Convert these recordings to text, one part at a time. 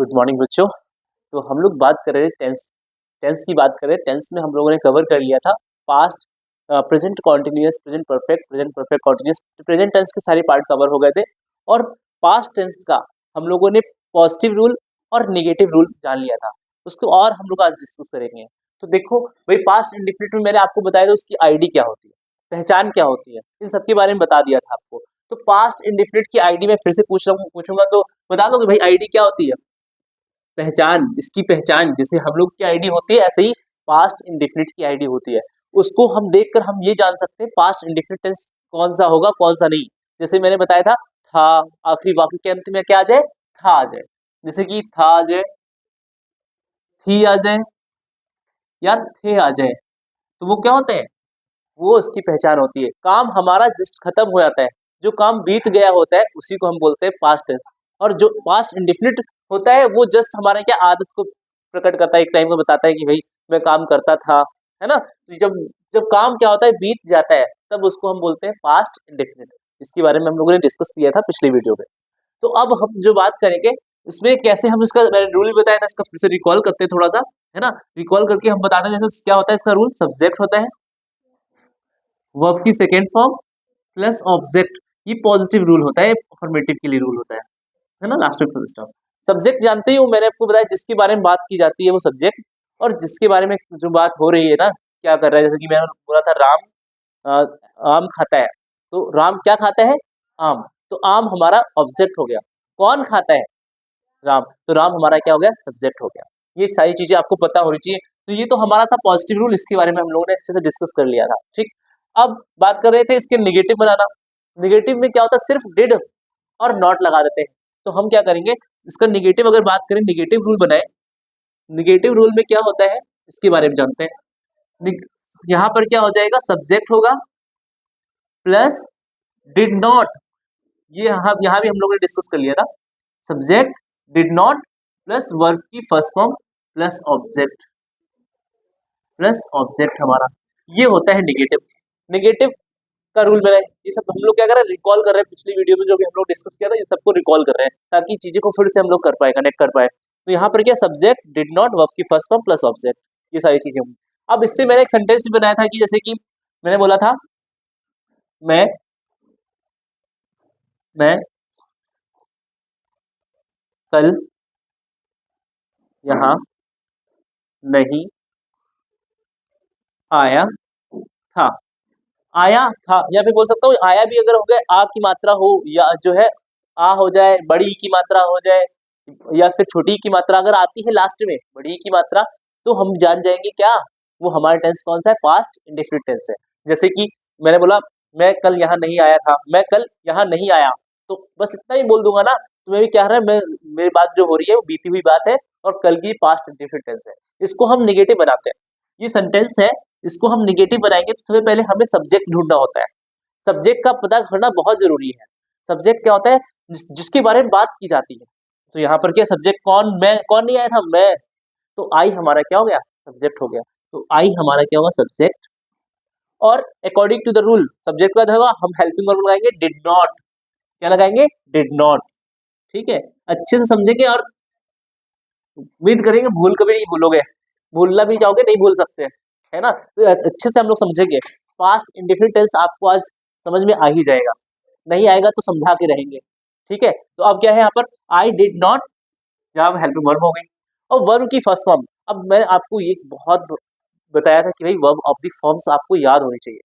Good morning बच्चों। तो हम लोग बात कर रहे थे टेंस टेंस की बात कर रहे हैं। टेंस में हम लोगों ने कवर कर लिया था past, present continuous, present perfect continuous, present tense के सारे पार्ट कवर हो गए थे। और पास्ट टेंस का हम लोगों ने पॉजिटिव रूल और नेगेटिव रूल जान लिया था, उसको और हम लोग आज डिस्कस करेंगे। तो देखो भाई, पास्ट इंडेफिनिट में मैंने आपको बताया था उसकी आईडी क्या होती है, पहचान क्या होती है, इन सब के बारे में बता दिया था आपको। तो पास्ट इंडेफिनिट की आईडी में फिर से पूछूंगा तो बता दोगे भाई आईडी क्या होती है? पहचान। इसकी पहचान जैसे हम लोग की आईडी होती है, ऐसे ही पास्ट इंडेफिनिट की आईडी होती है। उसको हम देखकर हम ये जान सकते हैं पास्ट इंडेफिनिट टेंस कौन सा होगा कौन सा नहीं। जैसे मैंने बताया था, आखिरी वाक्य के अंत में क्या आ जाए? था आ जाए। जैसे कि था आ जाए, थी आ जाए या थे आ जाए, तो वो क्या होते हैं? वो उसकी पहचान होती है। काम हमारा जस्ट खत्म हो जाता है, जो काम बीत गया होता है उसी को हम बोलते हैं पास्ट टेंस। और जो पास्ट इंडेफिनिट होता है वो जस्ट हमारे क्या आदत को प्रकट करता है, एक टाइम में बताता है कि भाई मैं काम करता था, है ना। तो जब जब काम क्या होता है बीत जाता है, तब उसको हम बोलते हैं पास्ट इंडेफिनिट। इसके बारे में हम लोगों ने डिस्कस किया था पिछले वीडियो में। तो अब हम जो बात करेंगे इसमें कैसे हम इसका रूल भी बताया था, इसका फिर से रिकॉल करते हैं थोड़ा सा, है ना। रिकॉल करके हम बताते हैं जैसे क्या होता है इसका रूल। सब्जेक्ट होता है, वर्ब की सेकेंड फॉर्म प्लस ऑब्जेक्ट, ये पॉजिटिव रूल होता है, अफर्मेटिव के लिए रूल होता है ना। लास्ट में फुल स्टॉप। सब्जेक्ट जानते ही हो, मैंने आपको बताया जिसके बारे में बात की जाती है वो सब्जेक्ट, और जिसके बारे में जो बात हो रही है ना, क्या कर रहा है, जैसे कि मैंने बोला था राम आम खाता है, तो राम क्या खाता है? आम। तो आम हमारा ऑब्जेक्ट हो गया। कौन खाता है? राम। तो राम हमारा क्या हो गया? सब्जेक्ट हो गया। ये सारी चीजें आपको पता होनी चाहिए। तो ये तो हमारा था पॉजिटिव रूल, इसके बारे में हम लोगों ने अच्छे से डिस्कस कर लिया था, ठीक। अब बात कर रहे थे इसके निगेटिव बनाना। निगेटिव में क्या होता है? सिर्फ डिड और नॉट लगा देते हैं। तो हम क्या करेंगे, इसका निगेटिव अगर बात करें, निगेटिव रूल बनाए। निगेटिव रूल में क्या होता है इसके बारे में जानते हैं। यहाँ पर क्या हो जाएगा? सब्जेक्ट होगा प्लस डिड नॉट। ये यहाँ भी हम लोगों ने डिस्कस कर लिया था। Subject did not plus verb की फर्स्ट फॉर्म प्लस ऑब्जेक्ट हमारा, ये होता है निगेटिव। निगेटिव का रूल बनाए। ये सब हम लोग क्या कर रहे हैं? रिकॉल कर रहे हैं पिछली वीडियो में जो भी हम लोग डिस्कस किया था, ये सबको रिकॉल कर रहे हैं ताकि चीजें को फिर से हम लोग कर पाए, कनेक्ट कर पाए। तो यहाँ पर क्या? सब्जेक्ट डिड नॉट वर्ब की फर्स्ट फॉर्म प्लस ऑब्जेक्ट, ये सारी चीजें होंगी। अब इससे मैंने एक सेंटेंस भी बनाया था कि जैसे कि मैंने बोला था मैं कल यहाँ नहीं आया था। आया था, या फिर बोल सकता हूँ आया भी अगर हो गया, आ की मात्रा हो या जो है आ हो जाए, बड़ी की मात्रा हो जाए, या फिर छोटी की मात्रा अगर आती है लास्ट में, बड़ी की मात्रा, तो हम जान जाएंगे क्या वो हमारा टेंस कौन सा है? पास्ट इंडेफिनिट टेंस है। जैसे कि मैंने बोला मैं कल यहाँ नहीं आया था, मैं कल यहाँ नहीं आया, तो बस इतना ही बोल दूंगा ना, तो मैं भी क्या रहा है, मैं मेरी बात जो हो रही है वो बीती हुई बात है और कल की पास्ट इंडेफिनिट टेंस है। इसको हम निगेटिव बनाते हैं। ये सेंटेंस है, इसको हम निगेटिव बनाएंगे तो सबसे पहले हमें सब्जेक्ट ढूंढना होता है। सब्जेक्ट का पता करना बहुत जरूरी है। सब्जेक्ट क्या होता है? जिसके बारे में बात की जाती है। तो यहाँ पर क्या सब्जेक्ट? कौन? मैं। कौन नहीं आया था? मैं। तो आई हमारा क्या हो गया? सब्जेक्ट हो गया। तो आई हमारा क्या होगा? सब्जेक्ट। और according to the rule subject का होगा, हम हेल्पिंग वर्ब लगाएंगे डिड नॉट। क्या लगाएंगे? Did not. ठीक है, अच्छे से समझेंगे और उम्मीद करेंगे भूल कभी नहीं भूलोगे। भूलना भी चाहोगे नहीं भूल सकते, है ना। तो अच्छे से हम लोग समझेंगे। पास्ट इंडेफिनिट टेंस आपको आज समझ में आ ही जाएगा, नहीं आएगा तो समझा के रहेंगे, ठीक है। तो अब क्या है यहाँ पर? आई डिड नॉट, जहां हेल्पिंग वर्ब हो गई। और वर्ब की फर्स्ट फॉर्म, अब मैं आपको ये बहुत बताया था कि भाई वर्ब ऑफ दी फॉर्म्स आपको याद होनी चाहिए।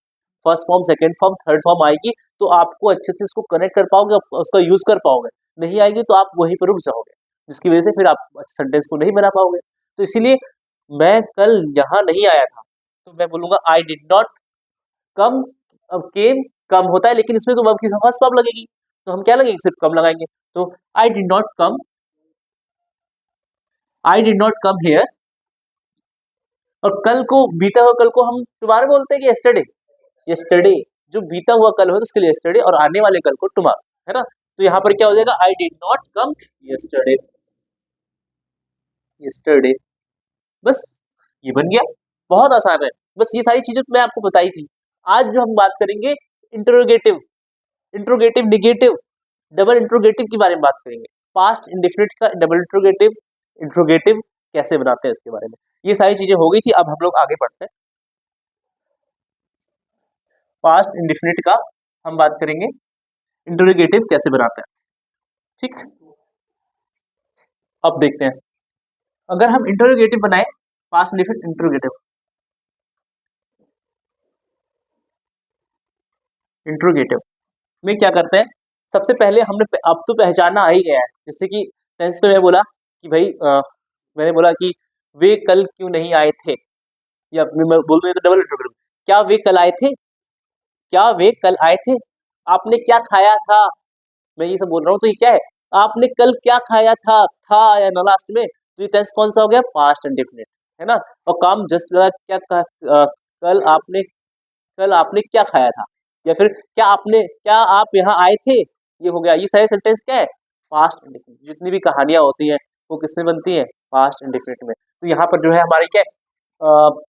First form, second form, third form आएगी तो आपको अच्छे से इसको कनेक्ट कर पाओगे, उसका यूज कर पाओगे। नहीं आएगी तो आप वहीं पर रुक जाओगे, जिसकी वजह से फिर आप सेंटेंस को नहीं बना पाओगे। तो इसीलिए मैं कल यहाँ नहीं आया था, तो मैं बोलूंगा आई डिड नॉट कम। अब केम कम होता है, लेकिन इसमें तो वर्ब की फर्स्ट फॉर्म लगेगी, तो हम क्या लगेंगे? सिर्फ कम लगाएंगे। तो I did not come, I did not come here. और कल को, बीता हुआ कल को हम टुमारो बोलते हैं कि यस्टरडे। यस्टरडे, जो बीता हुआ कल हो तो उसके लिए यस्टरडे, और आने वाले कल को टुमारो, है ना। तो यहाँ पर क्या हो जाएगा? I did not come yesterday. Yesterday, बस ये बन गया। बहुत आसान है। बस ये सारी चीजें तो मैं आपको बताई थी। आज जो हम बात करेंगे interrogative, interrogative, negative, double interrogative के बारे में बात करेंगे। पास्ट इंडेफिनिट का डबल इंट्रोगेटिव इंट्रोगेटिव कैसे बनाते हैं इसके बारे में। ये सारी चीजें हो गई थी। अब हम लोग आगे बढ़ते हैं। पास्ट इंडेफिनिट का हम बात करेंगे, इंट्रोगेटिव कैसे बनाते हैं। ठीक, अब देखते हैं। अगर हम इंट्रोगेटिव बनाए, पास्ट इंडेफिनिट इंट्रोगेटिव, इंट्रोगेटिव में क्या करते हैं, सबसे पहले हमने अब तो पहचाना आ ही गया है। जैसे कि टेंस में मैं बोला कि भाई मैंने बोला कि वे कल क्यों नहीं आए थे, या मैं बोल दूं तो डबल इंट्रोगेटिव, क्या वे कल आए थे, क्या वे कल आए थे, आपने क्या खाया था, मैं ये सब बोल रहा हूँ। तो ये क्या है, आपने कल क्या खाया था या ना लास्ट में, तो ये टेंस कौन सा हो गया, पास्ट इंडेफिनिट, है ना। और काम जस्ट लगा क्या कल आपने क्या खाया था, या फिर क्या आप यहाँ आए थे, ये हो गया। ये सारे सेंटेंस क्या है, पास्ट इंडेफिनिट। जितनी भी कहानियां होती हैं वो किससे बनती है, पास्ट इंडेफिनिट में। तो यहाँ पर जो है हमारी क्या है,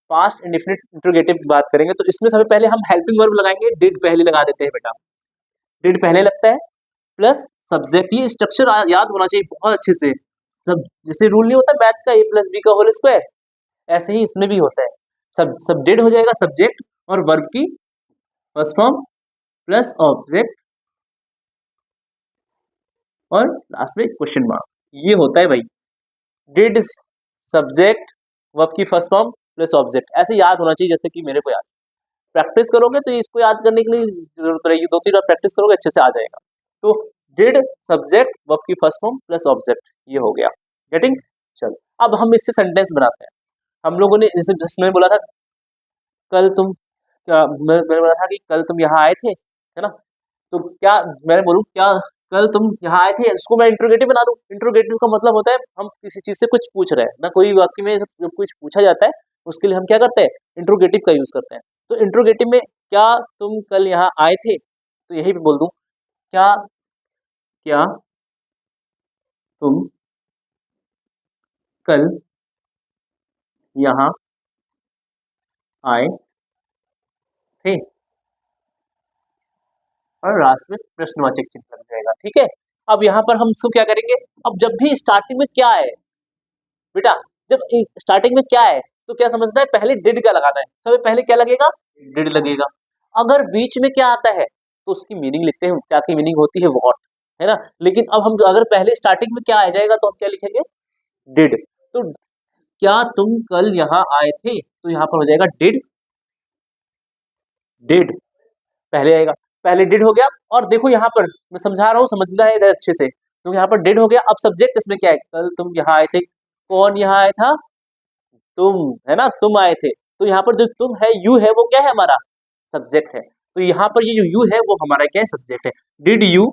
पास्ट इंडेफिनिट इंट्रोगेटिव की बात करेंगे तो इसमें सबसे पहले हम हेल्पिंग वर्ब लगाएंगे, डिड पहले लगा देते हैं बेटा, डिड पहले लगता है प्लस सब्जेक्ट। ये स्ट्रक्चर याद होना चाहिए बहुत अच्छे से। सब जैसे रूल नहीं होता मैथ का a+b का होल स्क्वायर, ऐसे ही इसमें भी होता है। सब डिड हो जाएगा सब्जेक्ट और वर्ब की फर्स्ट फॉर्म प्लस ऑब्जेक्ट और लास्ट में क्वेश्चन मार्क, ये होता है भाई डिड सब्जेक्ट वर्ब की फर्स्ट फॉर्म प्लस ऑब्जेक्ट। ऐसे याद होना चाहिए जैसे कि मेरे को याद। प्रैक्टिस करोगे तो इसको याद करने के लिए जरूरत पड़ेगी, 2-3 बार प्रैक्टिस करोगे अच्छे से आ जाएगा। तो डिड सब्जेक्ट वर्ब की फर्स्ट फॉर्म प्लस ऑब्जेक्ट, ये हो गया। गेटिंग, चल अब हम इससे सेंटेंस बनाते हैं। हम लोगों ने जैसे मैंने बोला था कल तुम मैंने बोला था कि कल तुम यहाँ आए थे, है ना। तो क्या मैंने बोलूँ क्या कल तुम यहाँ आए थे, इसको मैं इंट्रोगेटिव बना दूं। इंट्रोगेटिव का मतलब होता है हम किसी चीज से कुछ पूछ रहे हैं ना, कोई वाक्य में जब कुछ पूछा जाता है उसके लिए हम क्या करते हैं, इंट्रोगेटिव का यूज करते हैं। तो इंट्रोगेटिव में क्या तुम कल यहाँ आए थे, तो यही पे बोल दूं क्या क्या तुम कल यहाँ आए थे, और लास्ट में प्रश्नवाचक चिन्ह लग जाएगा। ठीक है, अब यहाँ पर हम इसको क्या करेंगे, अब जब भी स्टार्टिंग में क्या है बेटा, जब स्टार्टिंग में क्या है तो क्या समझना है, पहले डिड का लगाना है। सबसे पहले क्या लगेगा, डिड लगेगा। अगर बीच में क्या आता है तो उसकी मीनिंग लिखते हैं, क्या की मीनिंग होती है व्हाट, है ना। लेकिन अब हम अगर पहले स्टार्टिंग में क्या आ जाएगा तो हम क्या लिखेंगे, डिड। तो क्या तुम कल यहाँ आए थे, तो यहाँ पर हो जाएगा डिड, डिड पहले आएगा, पहले डिड हो गया। और देखो यहाँ पर मैं समझा रहा हूँ, समझना है इधर अच्छे से। तो यहाँ पर डिड हो गया, अब सब्जेक्ट इसमें क्या है, कल तुम यहाँ आए थे, कौन यहाँ आया था, तुम, है ना, तुम आए थे। तो यहाँ पर जो तुम है, यू है, वो क्या है हमारा सब्जेक्ट है। तो यहाँ पर ये जो यू है वो हमारा क्या है, सब्जेक्ट है। डिड यू,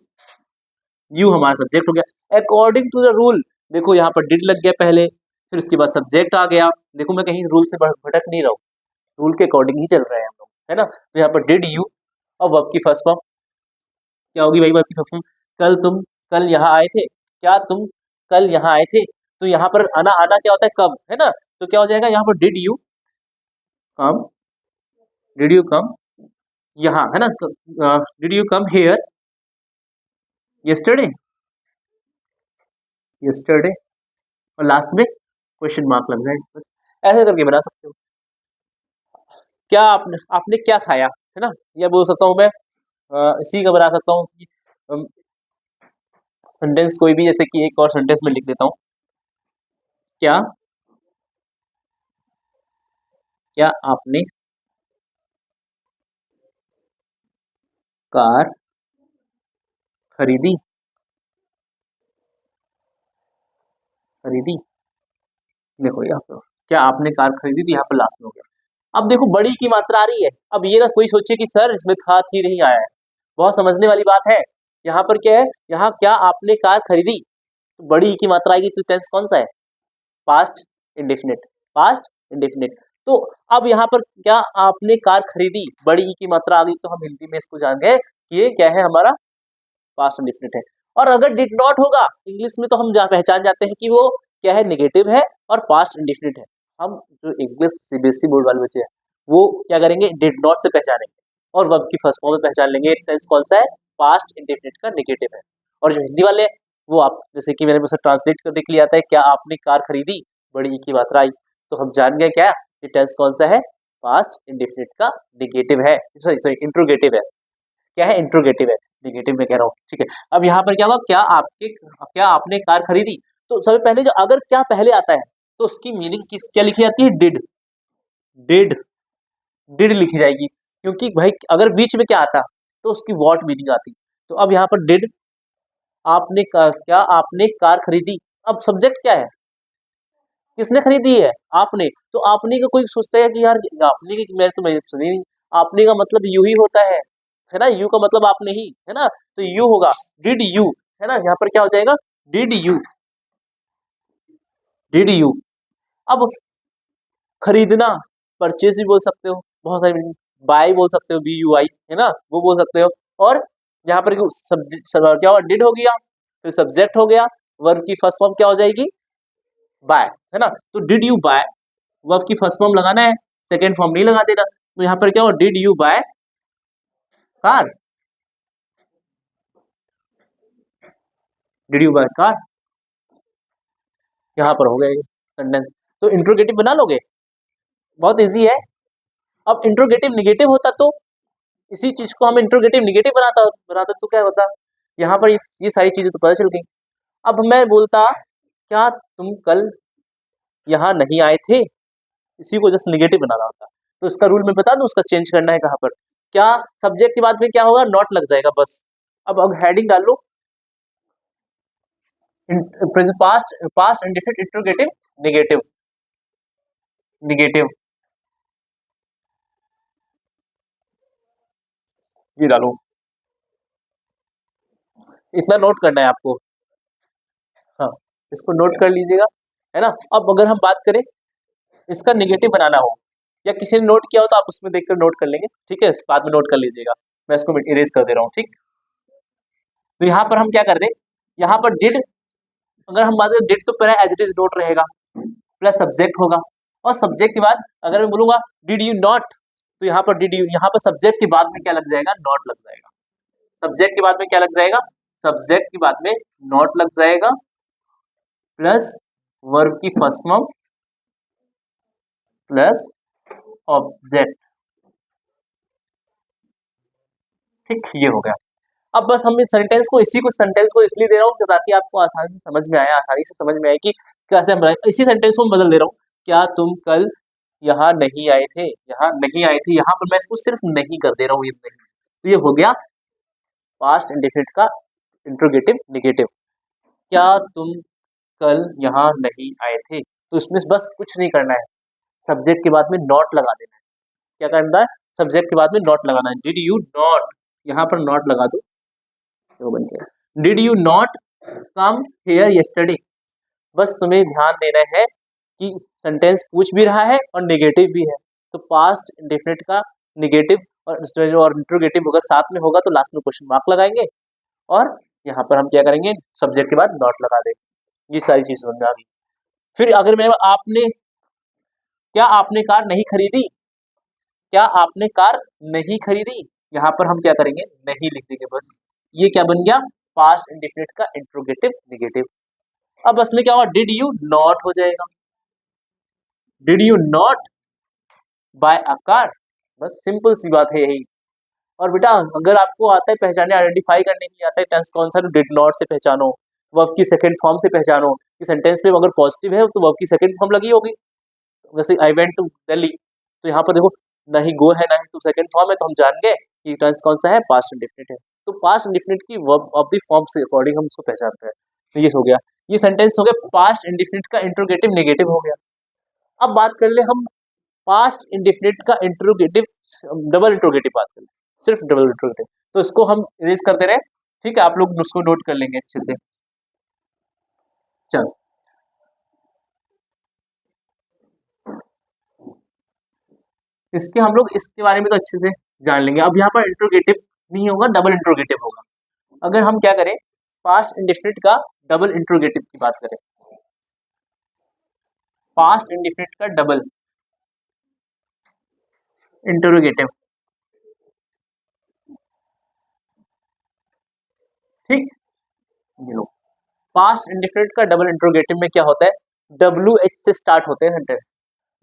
यू हमारा सब्जेक्ट हो गया। अकॉर्डिंग टू द रूल, देखो यहाँ पर डिड लग गया पहले, फिर उसके बाद सब्जेक्ट आ गया। देखो मैं कहीं रूल से भटक नहीं रहा हूँ, रूल के अकॉर्डिंग ही चल रहे हैं हम लोग, है ना। तो यहाँ पर डिड यू और वर्ब की फर्स्ट फॉर्म क्या होगी भाई, वर्ब की फर्स्ट फॉर्म कल तुम कल यहाँ आए थे, क्या तुम कल यहाँ आए थे। तो यहाँ पर आना, आना क्या होता है, कब, है ना। तो क्या हो जाएगा यहाँ पर did you come, did you come यहाँ, है ना, did you come here yesterday, yesterday, और लास्ट में क्वेश्चन मार्क लग जाए, बस ऐसे करके बना सकते हो। क्या आपने आपने क्या खाया, है ना। या बोल सकता हूँ मैं इसी का बना सकता हूँ कि सेंटेंस कोई भी, जैसे कि एक और सेंटेंस में लिख देता हूँ, क्या क्या आपने कार खरीदी, खरीदी। देखो यहाँ पर क्या आपने कार खरीदी, तो यहाँ पर लास्ट में हो गया। अब देखो बड़ी की मात्रा आ रही है। अब ये ना कोई सोचे कि सर इसमें था थी नहीं आया है, बहुत समझने वाली बात है। यहाँ पर क्या है, यहाँ क्या आपने कार खरीदी, तो बड़ी की मात्रा आएगी, तो टेंस कौन सा है, पास्ट इंडेफिनिट, पास्ट इंडेफिनिट। तो अब यहाँ पर क्या आपने कार खरीदी, बड़ी ई की मात्रा आ गई, तो हम हिंदी में इसको जान गए कि ये क्या है, हमारा पास्ट इंडेफिनिट है। और अगर डिड नॉट होगा इंग्लिश में, तो हम पहचान जाते हैं कि वो क्या है, नेगेटिव है और पास्ट इंडेफिनिट है। हम जो इंग्लिश सीबीएसई बोर्ड वाले बच्चे हैं वो क्या करेंगे, डिड नॉट से पहचानेंगे और वर्ब की फर्स्ट फॉर्म में पहचान लेंगे टेंस कौन सा है, पास्ट इंडेफिनिट का नेगेटिव है। और जो हिंदी वाले वो आप जैसे कि मैंने उसे ट्रांसलेट करने के लिए आता है, क्या आपने कार खरीदी, बड़ी ई की मात्रा आई, तो हम जान गए क्या ये टेंस कौन सा है, पास्ट इंडेफिनिट का निगेटिव है, सॉरी सॉरी इंट्रोगेटिव है, क्या है इंट्रोगेटिव है, निगेटिव में कह रहा हूँ, ठीक है। अब यहाँ पर क्या हुआ, क्या आपने कार खरीदी, तो सबसे पहले जो अगर क्या पहले आता है तो उसकी मीनिंग क्या लिखी जाती है, डिड, डिड, डिड लिखी जाएगी, क्योंकि भाई अगर बीच में क्या आता तो उसकी वॉट मीनिंग आती। तो अब यहाँ पर डिड, क्या आपने कार खरीदी, अब सब्जेक्ट क्या है, किसने खरीदी है, आपने, तो आपने का कोई सोचता है कि यार आपने की मैं सुनी नहीं, आपने का मतलब यू ही होता है ना, यू का मतलब आपने ही है ना, तो यू होगा, डिड यू, है ना, यहाँ पर क्या हो जाएगा, डिड यू, डिड यू। अब खरीदना, परचेज भी बोल सकते हो, बहुत सारी, बाय बोल सकते हो, बी यू आई, है ना, वो बोल सकते हो। और यहाँ पर क्या हुआ, डिड हो गया, फिर सब्जेक्ट हो गया, वर्ब की फर्स्ट फॉर्म क्या हो जाएगी, बाय, है ना, तो डिड यू बाय, वर्ब की फर्स्ट फॉर्म लगाना है, सेकेंड फॉर्म नहीं लगा देना, तो यहाँ पर क्या हुआ, did you by car, did you by car, यहाँ पर हो गया ये सेंटेंस। तो इंट्रोगेटिव बना लोगे, बहुत इजी है। अब इंट्रोगेटिव निगेटिव होता तो इसी चीज को हम इंट्रोगेटिव निगेटिव बनाता बनाता तो क्या होता, यहाँ पर ये सारी चीजें तो पता चल गई। अब मैं बोलता क्या तुम कल यहाँ नहीं आए थे, इसी को जस्ट निगेटिव बनाना होता, तो इसका रूल मैं बता दूं, उसका चेंज करना है कहाँ पर, क्या सब्जेक्ट के बाद में क्या होगा, नॉट लग जाएगा बस। अब हेडिंग डाल लो, past, past indefinite interrogative negative, negative, ये डालो, इतना नोट करना है आपको, हाँ, इसको नोट कर लीजिएगा, है ना। अब अगर हम बात करें इसका निगेटिव बनाना हो, या किसी ने नोट किया हो तो आप उसमें देखकर नोट कर लेंगे, ठीक है, बाद में नोट कर लीजिएगा, मैं इसको इरेज कर दे रहा हूँ, ठीक। तो यहाँ पर हम क्या कर दे, यहाँ पर डिड, अगर हम बात करें डिड तो पहले एज इट इज नोट रहेगा, प्लस सब्जेक्ट होगा, और सब्जेक्ट के बाद अगर मैं बोलूंगा डिड यू नॉट, तो यहाँ पर डिड यू, यहाँ पर सब्जेक्ट के बाद में क्या लग जाएगा, नॉट लग जाएगा, सब्जेक्ट के बाद में क्या लग जाएगा, सब्जेक्ट के बाद में नॉट लग जाएगा, प्लस वर्ब की फर्स्ट फॉर्म प्लस ऑब्जेक्ट, ठीक, ये हो गया। अब बस हम इस सेंटेंस को, इसी को सेंटेंस को इसलिए दे रहा हूँ ताकि आपको आसानी से समझ में आए, आसानी से समझ में आए कि कैसे हम इसी सेंटेंस को बदल दे रहा हूँ, क्या तुम कल यहाँ नहीं आए थे, यहाँ नहीं आए थे, यहाँ पर मैं इसको सिर्फ नहीं कर दे रहा हूँ, ये नहीं, तो ये हो गया पास्ट इंडेफिनिट का इंट्रोगेटिव निगेटिव, क्या तुम कल यहाँ नहीं आए थे, तो इसमें बस कुछ नहीं करना है, सब्जेक्ट के बाद में नॉट लगा देना है, क्या करना है, सब्जेक्ट के बाद में नॉट लगाना है, डिड यू नॉट, यहाँ पर नॉट लगा दो, तो बन गया, did you not come here yesterday, बस तुम्हें ध्यान देना है कि सेंटेंस पूछ भी रहा है और नेगेटिव भी है, तो पास्ट इंडेफिनिट का निगेटिव और इंट्रोगेटिव अगर साथ में होगा तो लास्ट में क्वेश्चन मार्क लगाएंगे, और यहाँ पर हम क्या करेंगे, सब्जेक्ट के बाद नॉट लगा देंगे, ये सारी चीज समझ में आ गई। फिर अगर मैं आपने, क्या आपने कार नहीं खरीदी, क्या आपने कार नहीं खरीदी, यहाँ पर हम क्या करेंगे, नहीं लिख देंगे बस, ये क्या बन गया, पास्ट इंडेफिनिट का इंट्रोगेटिव निगेटिव। अब बस में क्या होगा, डिड यू नॉट हो जाएगा, did you not buy a car, बस सिंपल सी बात है यही। और बेटा अगर आपको आता है पहचाने, आइडेंटिफाई करने के लिए आता है टेंस कौन सा, तो डिड नॉट से पहचानो, वर्ब की सेकंड फॉर्म से पहचानो कि सेंटेंस में अगर पॉजिटिव है तो वर्ब की सेकंड फॉर्म लगी होगी, जैसे आई वेंट टू दिल्ली, तो यहाँ पर देखो ना ही गो है ना ही तो सेकंड फॉर्म है, तो हम जान गए कि टेंस कौन सा है, पास्ट इंडेफिनिट है, तो पास्ट इंडेफिनिट की वर्ब ऑफ द फॉर्म से अकॉर्डिंग हम उसको पहचानते हैं, तो ये हो गया, ये सेंटेंस हो गया पास्ट इंडेफिनिट का इंट्रोगेटिव नेगेटिव हो गया। अब बात कर ले हम पास्ट इंडेफिनिट का इंट्रोगेटिव, डबल इंट्रोगेटिव बात कर ले, सिर्फ डबल इंट्रोगेटिव, तो इसको हम इरेज करते रहे, ठीक है, आप लोग उसको नोट कर लेंगे अच्छे से। चलो इसके हम लोग इसके बारे में तो अच्छे से जान लेंगे। अब यहाँ पर इंट्रोगेटिव नहीं होगा, डबल इंट्रोगेटिव होगा। अगर हम क्या करें, पास्ट इंडेफिनिट का डबल इंट्रोगेटिव की बात करें, पास्ट इंडेफिनिट का डबल इंट्रोगेटिव, ठीक, ये लो, पास्ट इंडेफिनिट का डबल इंट्रोगेटिव में क्या होता है, WH से स्टार्ट होते हैं सेंटेंस,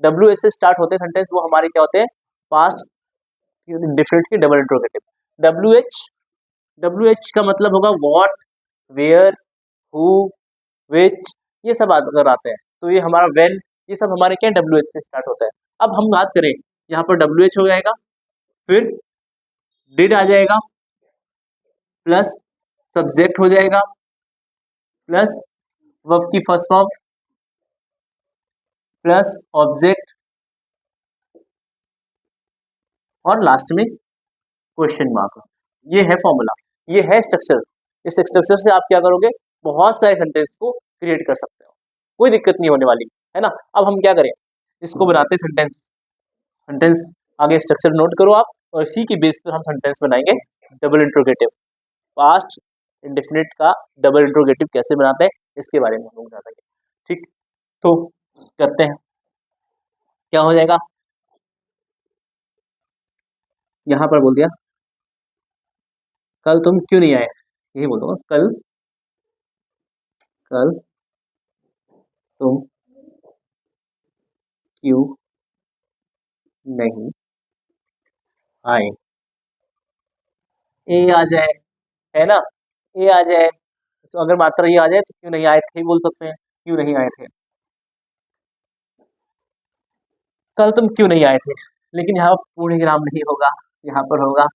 WH से स्टार्ट होते हैं सेंटेंस, वो हमारे क्या होते हैं, पास्ट इंडेफिनिट के डबल इंट्रोगेटिव। WH का मतलब होगा व्हाट, वेयर, हु, विच, ये सब अगर आते हैं तो ये हमारा व्हेन, ये सब हमारे क्या WH से स्टार्ट होता है। अब हम बात करें, यहाँ पर WH हो जाएगा, फिर डिड आ जाएगा, प्लस सब्जेक्ट हो जाएगा, प्लस वर्ब की फर्स्ट फॉर्म, प्लस ऑब्जेक्ट, और लास्ट में क्वेश्चन मार्क। ये है फॉर्मूला, ये है स्ट्रक्चर। इस स्ट्रक्चर से आप क्या करोगे, बहुत सारे सेंटेंस को क्रिएट कर सकते हो, कोई दिक्कत नहीं होने वाली है ना। अब हम क्या करें, इसको बनाते सेंटेंस, सेंटेंस आगे स्ट्रक्चर नोट करो आप, और इसी की बेस पर हम सेंटेंस बनाएंगे डबल इंट्रोगेटिव। पास्ट इंडेफिनिट का डबल इंट्रोगेटिव कैसे बनाते हैं इसके बारे में हम लोग जानेंगे, ठीक। तो करते हैं, क्या हो जाएगा, यहाँ पर बोल दिया कल तुम क्यों नहीं आए, यही बोल दूंगा, कल कल तुम क्यों नहीं आए। ए आ जाए, है ना, ए आ जाए, तो अगर मात्रा ये आ जाए तो क्यों नहीं आए थे बोल सकते हैं, क्यों नहीं आए थे, कल तुम क्यों नहीं आए थे। लेकिन यहाँ पूर्ण विराम नहीं होगा, यहाँ पर होगा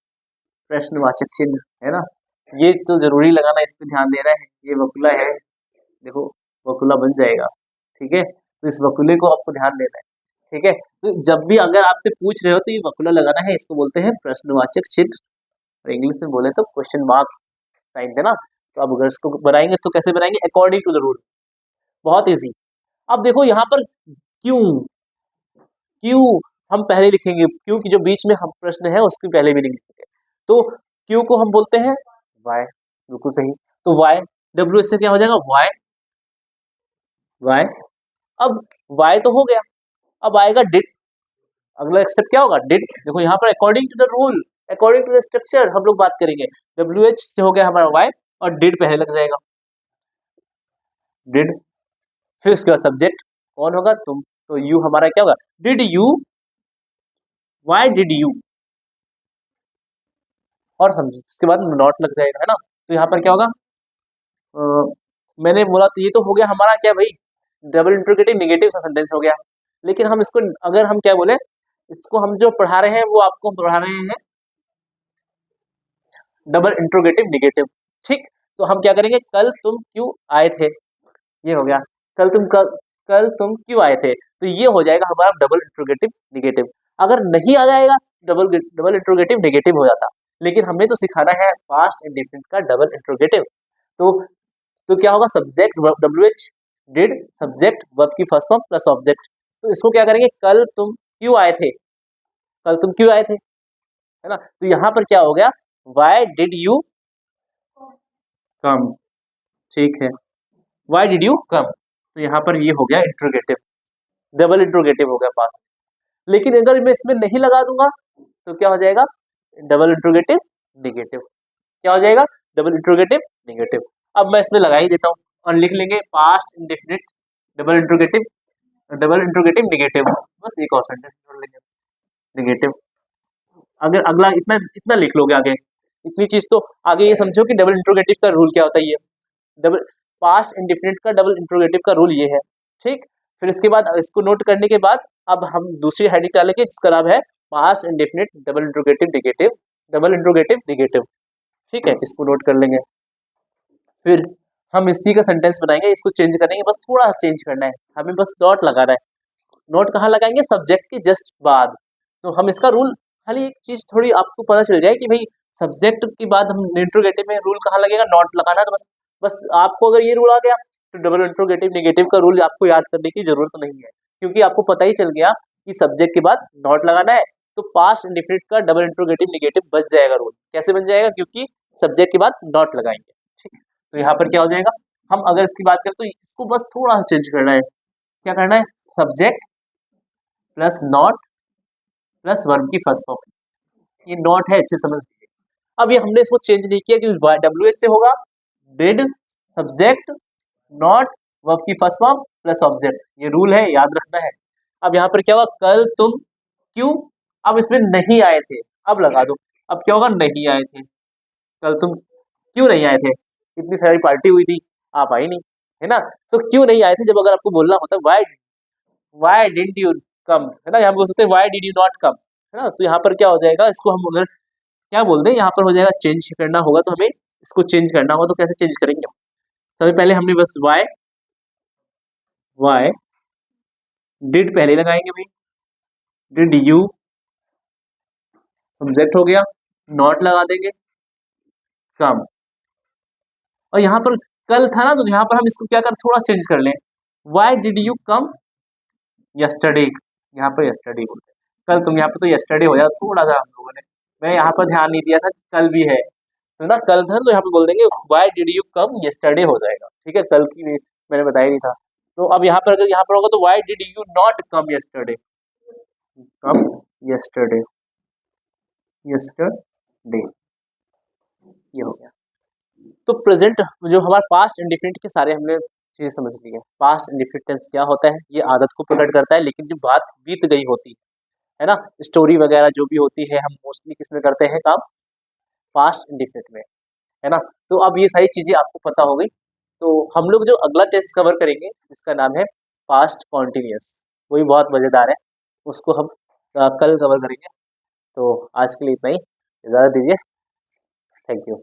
प्रश्नवाचक चिन्ह, है ना। ये तो जरूरी लगाना, इस पे ध्यान देना है, ये वकुला है, देखो वकुला बन जाएगा, ठीक है। तो इस वकुले को आपको ध्यान देना है, ठीक है। तो जब भी अगर आपसे पूछ रहे हो तो ये वकुला लगाना है, इसको बोलते हैं प्रश्नवाचक चिन्ह, और इंग्लिश में बोले तो क्वेश्चन मार्क साइन देना। तो अब अगर इसको बनाएंगे तो कैसे बनाएंगे, अकॉर्डिंग टू द रूल, बहुत इजी। अब देखो यहाँ पर क्यों, क्यों हम पहले लिखेंगे, क्यों की जो बीच में हम प्रश्न है उसकी पहले भी नहीं लिखेंगे, तो क्यों को हम बोलते हैं वाई, बिल्कुल सही। तो वाई, डब्ल्यू से क्या हो जाएगा, वाई, वाई। अब वाई तो हो गया, अब आएगा डिड, अगला स्टेप क्या होगा, डिड। देखो यहाँ पर according to the rule, according to the structure हम लोग बात करेंगे, WH से हो गया हमारा वाई, और डिड पहले लग जाएगा, डिड। फिर उसके बाद सब्जेक्ट कौन होगा, तुम, तो यू हमारा क्या होगा, did you, why did you, और उसके बाद नॉट लग जाएगा, है ना। तो यहाँ पर क्या होगा, मैंने बोला तो ये तो हो गया हमारा क्या भाई, डबल इंट्रोगेटिव निगेटिव सा सेंटेंस हो गया। लेकिन हम इसको अगर हम क्या बोले, इसको हम जो पढ़ा रहे हैं वो आपको पढ़ा रहे हैं डबल इंट्रोगेटिव निगेटिव, ठीक। तो हम क्या करेंगे, कल तुम क्यों आए थे, ये हो गया, कल तुम क्यों आए थे, तो ये हो जाएगा हमारा डबल इंट्रोगेटिव निगेटिव। अगर नहीं आ जाएगा डबल डबल इंट्रोगेटिव निगेटिव हो जाता, लेकिन हमें तो सिखाना है पास्ट इंडेफिनिट का डबल इंट्रोगेटिव। तो क्या होगा, subject WH, did, subject verb की फर्स्ट फॉर्म प्लस ऑब्जेक्ट। तो इसको क्या करेंगे, कल तुम क्यों आए थे, कल तुम क्यों आए थे, है ना। तो यहाँ पर क्या हो गया, वाई डिड यू कम, ठीक है, वाई डिड यू कम। तो यहाँ पर ये हो गया इंट्रोगेटिव, डबल इंट्रोगेटिव हो गया पास। लेकिन अगर मैं इसमें नहीं लगा दूंगा तो क्या हो जाएगा, डबल इंट्रोगेटिव निगेटिव, क्या हो जाएगा, डबल इंट्रोगेटिव निगेटिव। अब मैं इसमें लगा ही देता हूँ, और लिख लेंगे past indefinite double interrogative negative, बस एक और सेंटेंस जोड़ लेंगे निगेटिव। अगर अगला इतना इतना लिख लोगे आगे, इतनी चीज तो आगे ये समझो कि डबल इंट्रोगेटिव का रूल क्या होता है, ये डबल पास्ट इंडेफिनिट का डबल इंट्रोगेटिव का रूल ये है, ठीक। फिर इसके बाद इसको नोट करने के बाद अब हम दूसरी हेडिंग डालेंगे जिसका नाम है past indefinite double interrogative negative, double interrogative negative, ठीक है, इसको नोट कर लेंगे। फिर हम इसी का सेंटेंस बनाएंगे, इसको चेंज करेंगे, बस थोड़ा चेंज करना है, हमें बस डॉट लगाना है। नोट कहाँ लगाएंगे, सब्जेक्ट के जस्ट बाद। तो हम इसका रूल, खाली एक चीज थोड़ी आपको पता चल जाए कि भाई सब्जेक्ट के बाद हम इंट्रोगेटिव में रूल कहाँ लगेगा, नॉट लगाना है। तो बस बस आपको अगर ये रूल आ गया तो डबल इंट्रोगेटिव निगेटिव का रूल आपको याद करने की जरूरत नहीं है, क्योंकि आपको पता ही चल गया कि सब्जेक्ट के बाद नॉट लगाना है। तो पास्ट इंडेफिनिट का डबल इंट्रोगेटिव निगेटिव बन जाएगा रूल, कैसे बन जाएगा, क्योंकि सब्जेक्ट के बाद नॉट लगाएंगे, ठीक है। तो यहाँ पर क्या हो जाएगा, हम अगर इसकी बात करें तो इसको बस थोड़ा सा चेंज करना है, क्या करना है, subject plus not plus verb की फर्स्ट फॉर्म, ये नॉट है, अच्छे समझ लीजिए। अब ये हमने इसको चेंज नहीं किया क्योंकि WH से होगा डिड, सब्जेक्ट नॉट वर्ब की फर्स्ट फॉर्म प्लस ऑब्जेक्ट, ये रूल है, याद रखना है। अब यहाँ पर क्या हुआ, कल तुम क्यों, अब इसमें नहीं आए थे, अब लगा दो, अब क्या होगा, नहीं आए थे, कल तुम क्यों नहीं आए थे, इतनी सारी पार्टी हुई थी, आप आई नहीं, है ना। तो क्यों नहीं आए थे, जब अगर आपको बोलना होता है वाई डिडंट यू कम, है ना, यहाँ बोल सकते हैं why did you not come, है ना। तो यहाँ पर क्या हो जाएगा, इसको हम अगर क्या बोल दें, यहाँ पर हो जाएगा चेंज करना होगा, तो हमें इसको चेंज करना होगा, तो कैसे चेंज करेंगे। सबसे पहले हमने बस वाई डिड पहले लगाएंगे भाई, डिड यू सब्जेक्ट हो गया, नॉट लगा देंगे, कम, और यहाँ पर कल था ना, तो यहाँ पर हम इसको क्या कर, थोड़ा चेंज कर लें, why did you come yesterday, यहाँ पर यस्टरडे बोलते हैं, कल तुम, यहाँ पर तो यस्टरडे हो जाए, थोड़ा सा हम लोगों ने, मैं यहाँ पर ध्यान नहीं दिया था कि कल भी है, तो ना कल था, तो यहाँ पे बोल देंगे why did you come yesterday हो जाएगा, ठीक है, कल की मैंने बताया नहीं था। तो अब यहाँ पर अगर यहाँ पर होगा तो why did you not come yesterday, come yesterday, yesterday, ये हो गया। तो प्रेजेंट जो हमारा पास्ट इंडेफिनिट के सारे हमने चीजें समझ ली है। पास्ट इंडेफिनिट टेंस क्या होता है, ये आदत को प्रकट करता है, लेकिन जो बात बीत गई होती है ना, स्टोरी वगैरह जो भी होती है, हम मोस्टली किसमें करते हैं काम, पास्ट इंडेफिनिट में, है ना। तो अब ये सारी चीजें आपको पता हो गई, तो हम लोग जो अगला टेंस कवर करेंगे इसका नाम है पास्ट कॉन्टिन्यूस, वही बहुत मजेदार है, उसको हम कल कवर करेंगे। तो आज के लिए इतना ही, इजाजत दीजिए, थैंक यू।